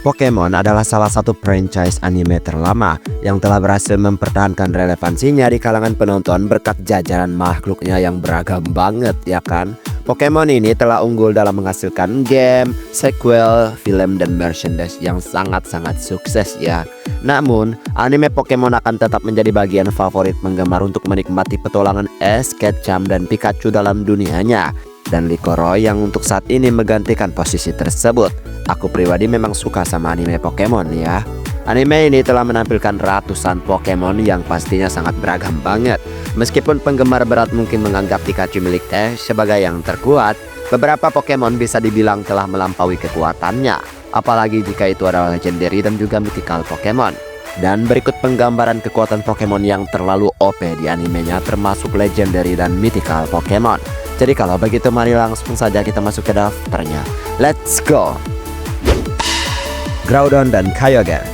Pokemon adalah salah satu franchise anime terlama yang telah berhasil mempertahankan relevansinya di kalangan penonton berkat jajaran makhluknya yang beragam banget ya kan. Pokemon ini telah unggul dalam menghasilkan game, sequel, film, dan merchandise yang sangat-sangat sukses ya. Namun, anime Pokemon akan tetap menjadi bagian favorit penggemar untuk menikmati petualangan Ash, Ketchum, dan Pikachu dalam dunianya. Dan Licoroy yang untuk saat ini menggantikan posisi tersebut. Aku pribadi memang suka sama anime Pokemon ya. Anime ini telah menampilkan ratusan Pokemon yang pastinya sangat beragam banget. Meskipun penggemar berat mungkin menganggap Pikachu milik Ash sebagai yang terkuat, beberapa Pokemon bisa dibilang telah melampaui kekuatannya. Apalagi jika itu adalah legendary dan juga mythical Pokemon. Dan berikut penggambaran kekuatan Pokemon yang terlalu OP di animenya termasuk legendary dan mythical Pokemon. Jadi kalau begitu mari langsung saja kita masuk ke daftarnya. Let's go! Groudon dan Kyogre.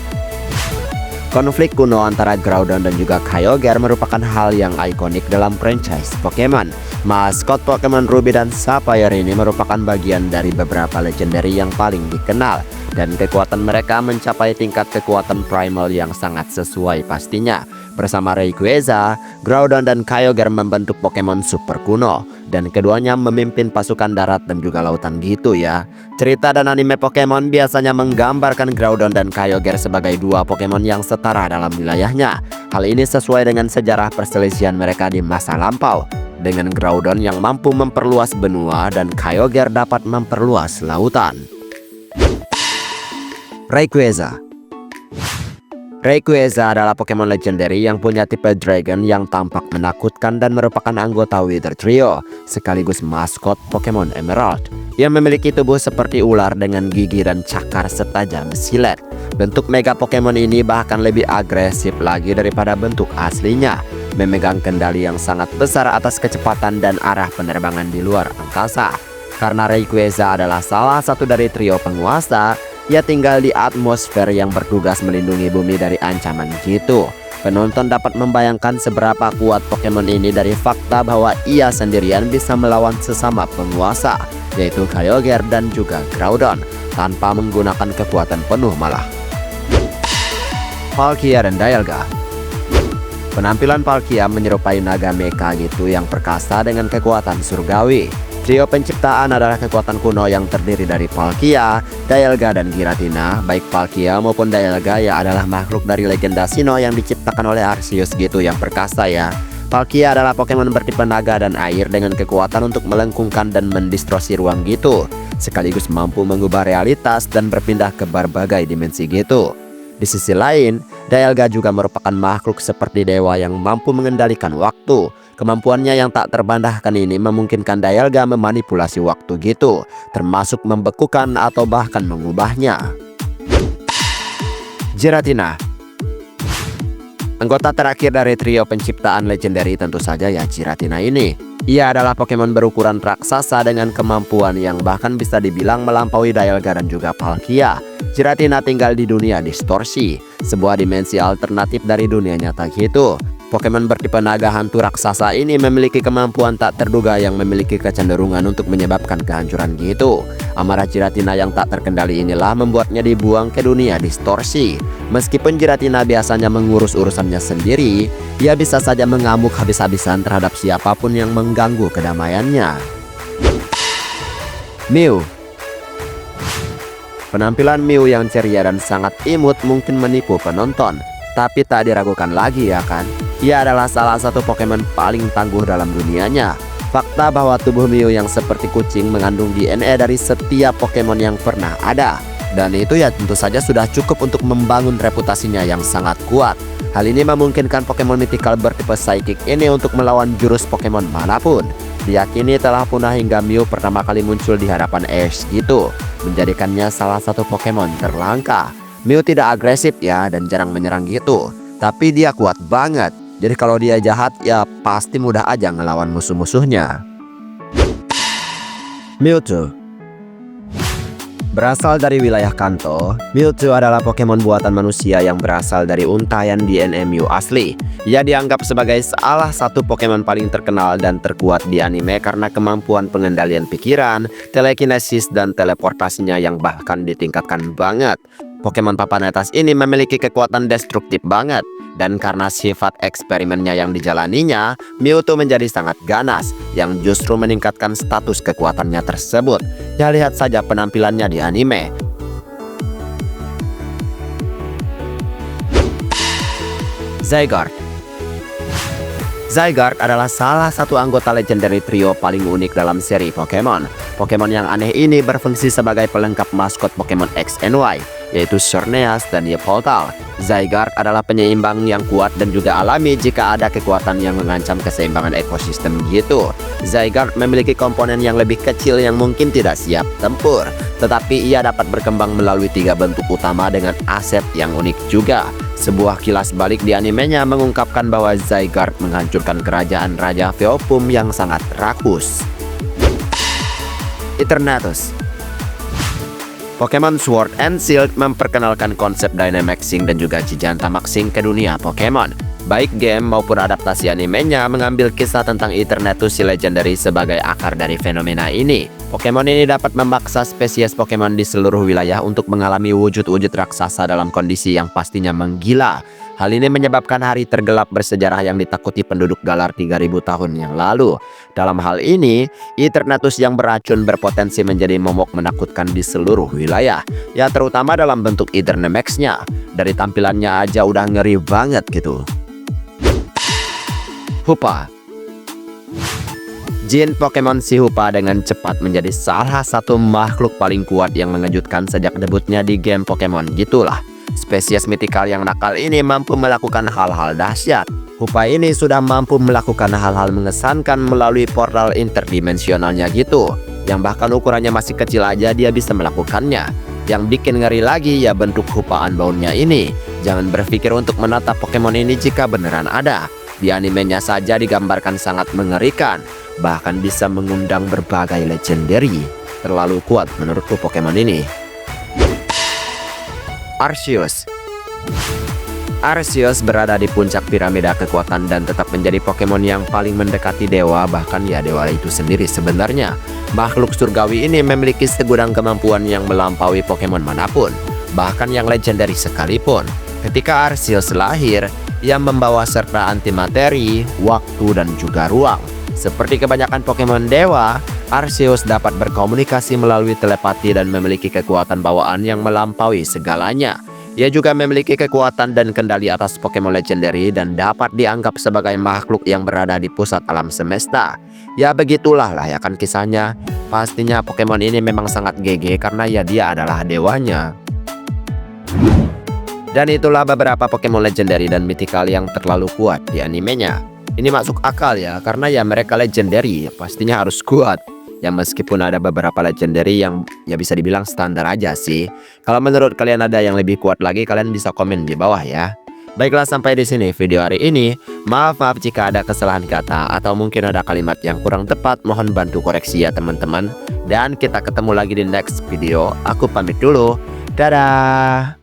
Konflik kuno antara Groudon dan juga Kyogre merupakan hal yang ikonik dalam franchise Pokemon. Maskot Pokemon Ruby dan Sapphire ini merupakan bagian dari beberapa legendary yang paling dikenal. Dan kekuatan mereka mencapai tingkat kekuatan primal yang sangat sesuai pastinya. Bersama Rayquaza, Groudon dan Kyogre membentuk Pokemon super kuno. Dan keduanya memimpin pasukan darat dan juga lautan gitu ya. Cerita dan anime Pokemon biasanya menggambarkan Groudon dan Kyogre sebagai dua Pokemon yang setara dalam wilayahnya. Hal ini sesuai dengan sejarah perselisihan mereka di masa lampau. Dengan Groudon yang mampu memperluas benua dan Kyogre dapat memperluas lautan. Rayquaza. Rayquaza adalah Pokemon legendary yang punya tipe Dragon yang tampak menakutkan dan merupakan anggota Wither Trio, sekaligus maskot Pokemon Emerald. Ia memiliki tubuh seperti ular dengan gigi dan cakar setajam silet. Bentuk Mega Pokemon ini bahkan lebih agresif lagi daripada bentuk aslinya, memegang kendali yang sangat besar atas kecepatan dan arah penerbangan di luar angkasa. Karena Rayquaza adalah salah satu dari trio penguasa, ia tinggal di atmosfer yang bertugas melindungi bumi dari ancaman gitu. Penonton dapat membayangkan seberapa kuat Pokemon ini dari fakta bahwa ia sendirian bisa melawan sesama penguasa, yaitu Kyogre dan juga Groudon, tanpa menggunakan kekuatan penuh malah. Palkia dan Dialga. Penampilan Palkia menyerupai naga mecha gitu yang perkasa dengan kekuatan surgawi. Trio penciptaan adalah kekuatan kuno yang terdiri dari Palkia, Dialga, dan Giratina. Baik Palkia maupun Dialga ya adalah makhluk dari legenda Sinnoh yang diciptakan oleh Arceus gitu yang perkasa ya. Palkia adalah Pokemon bertipe naga dan air dengan kekuatan untuk melengkungkan dan mendistorsi ruang gitu, sekaligus mampu mengubah realitas dan berpindah ke berbagai dimensi gitu. Di sisi lain, Dialga juga merupakan makhluk seperti dewa yang mampu mengendalikan waktu. Kemampuannya yang tak terbantahkan ini memungkinkan Dialga memanipulasi waktu gitu, termasuk membekukan atau bahkan mengubahnya. Giratina. Anggota terakhir dari trio penciptaan legendary tentu saja ya Giratina ini. Ia adalah Pokemon berukuran raksasa dengan kemampuan yang bahkan bisa dibilang melampaui Dialga dan juga Palkia. Giratina tinggal di dunia distorsi, sebuah dimensi alternatif dari dunia nyata gitu. Pokemon bertipe naga hantu raksasa ini memiliki kemampuan tak terduga yang memiliki kecenderungan untuk menyebabkan kehancuran gitu. Amarah Giratina yang tak terkendali inilah membuatnya dibuang ke dunia distorsi. Meskipun Giratina biasanya mengurus urusannya sendiri, ia bisa saja mengamuk habis-habisan terhadap siapapun yang mengganggu kedamaiannya. Mew. Penampilan Mew yang ceria dan sangat imut mungkin menipu penonton. Tapi tak diragukan lagi ya kan, ia adalah salah satu Pokemon paling tangguh dalam dunianya. Fakta bahwa tubuh Mew yang seperti kucing mengandung DNA dari setiap Pokemon yang pernah ada. Dan itu ya tentu saja sudah cukup untuk membangun reputasinya yang sangat kuat. Hal ini memungkinkan Pokemon mythical bertipe Psychic ini untuk melawan jurus Pokemon manapun. Diyakini telah punah hingga Mew pertama kali muncul di hadapan Ash gitu, menjadikannya salah satu Pokemon terlangka. Mew tidak agresif ya dan jarang menyerang gitu, tapi dia kuat banget. Jadi kalau dia jahat ya pasti mudah aja ngelawan musuh-musuhnya. Mewtwo. Berasal dari wilayah Kanto, Mewtwo adalah Pokemon buatan manusia yang berasal dari untaian DNA Mew asli. Ia dianggap sebagai salah satu Pokemon paling terkenal dan terkuat di anime karena kemampuan pengendalian pikiran, telekinesis, dan teleportasinya yang bahkan ditingkatkan banget. Pokemon papan atas ini memiliki kekuatan destruktif banget. Dan karena sifat eksperimennya yang dijalaninya, Mewtwo menjadi sangat ganas, yang justru meningkatkan status kekuatannya tersebut. Ya lihat saja penampilannya di anime. Zygarde. Zygarde adalah salah satu anggota legendary trio paling unik dalam seri Pokemon. Pokemon yang aneh ini berfungsi sebagai pelengkap maskot Pokemon X and Y, yaitu Xerneas dan Yveltal. Zygarde adalah penyeimbang yang kuat dan juga alami jika ada kekuatan yang mengancam keseimbangan ekosistem gitu. Zygarde memiliki komponen yang lebih kecil yang mungkin tidak siap tempur, tetapi ia dapat berkembang melalui 3 bentuk utama dengan aset yang unik juga. Sebuah kilas balik di animenya mengungkapkan bahwa Zygarde menghancurkan kerajaan Raja Feopum yang sangat rakus. Eternatus. Pokemon Sword and Shield memperkenalkan konsep Dynamaxing dan juga Gigantamaxing ke dunia Pokemon. Baik game maupun adaptasi animenya mengambil kisah tentang Eternatus si legendary sebagai akar dari fenomena ini. Pokemon ini dapat memaksa spesies Pokemon di seluruh wilayah untuk mengalami wujud-wujud raksasa dalam kondisi yang pastinya menggila. Hal ini menyebabkan hari tergelap bersejarah yang ditakuti penduduk Galar 3000 tahun yang lalu. Dalam hal ini, Eternatus yang beracun berpotensi menjadi momok menakutkan di seluruh wilayah. Ya terutama dalam bentuk Eternamax-nya. Dari tampilannya aja udah ngeri banget gitu. Hoopa. Jin Pokemon si Hoopa dengan cepat menjadi salah satu makhluk paling kuat yang mengejutkan sejak debutnya di game Pokemon gitulah. Spesies mitikal yang nakal ini mampu melakukan hal-hal dahsyat. Hoopa ini sudah mampu melakukan hal-hal mengesankan melalui portal interdimensionalnya gitu, yang bahkan ukurannya masih kecil aja dia bisa melakukannya. Yang bikin ngeri lagi ya bentuk Hoopa Unbound-nya ini. Jangan berpikir untuk menatap Pokemon ini jika beneran ada. Di animenya saja digambarkan sangat mengerikan, bahkan bisa mengundang berbagai legendary. Terlalu kuat menurutku Pokemon ini. Arceus. Arceus berada di puncak piramida kekuatan dan tetap menjadi Pokemon yang paling mendekati dewa, bahkan ya dewa itu sendiri sebenarnya. Makhluk surgawi ini memiliki segudang kemampuan yang melampaui Pokemon manapun, bahkan yang legendary sekalipun. Ketika Arceus lahir, ia membawa serta antimateri, waktu dan juga ruang. Seperti kebanyakan Pokemon dewa, Arceus dapat berkomunikasi melalui telepati dan memiliki kekuatan bawaan yang melampaui segalanya. Ia juga memiliki kekuatan dan kendali atas Pokemon legendary dan dapat dianggap sebagai makhluk yang berada di pusat alam semesta. Ya begitulah layakan kisahnya. Pastinya Pokemon ini memang sangat GG karena ya dia adalah dewanya. Dan itulah beberapa Pokemon legendary dan mythical yang terlalu kuat di animenya. Ini masuk akal ya, karena ya mereka legendary, pastinya harus kuat. Ya meskipun ada beberapa legendary yang ya bisa dibilang standar aja sih. Kalau menurut kalian ada yang lebih kuat lagi, kalian bisa komen di bawah ya. Baiklah, sampai di sini video hari ini. Maaf jika ada kesalahan kata atau mungkin ada kalimat yang kurang tepat, mohon bantu koreksi ya teman-teman. Dan kita ketemu lagi di next video. Aku pamit dulu. Dadah.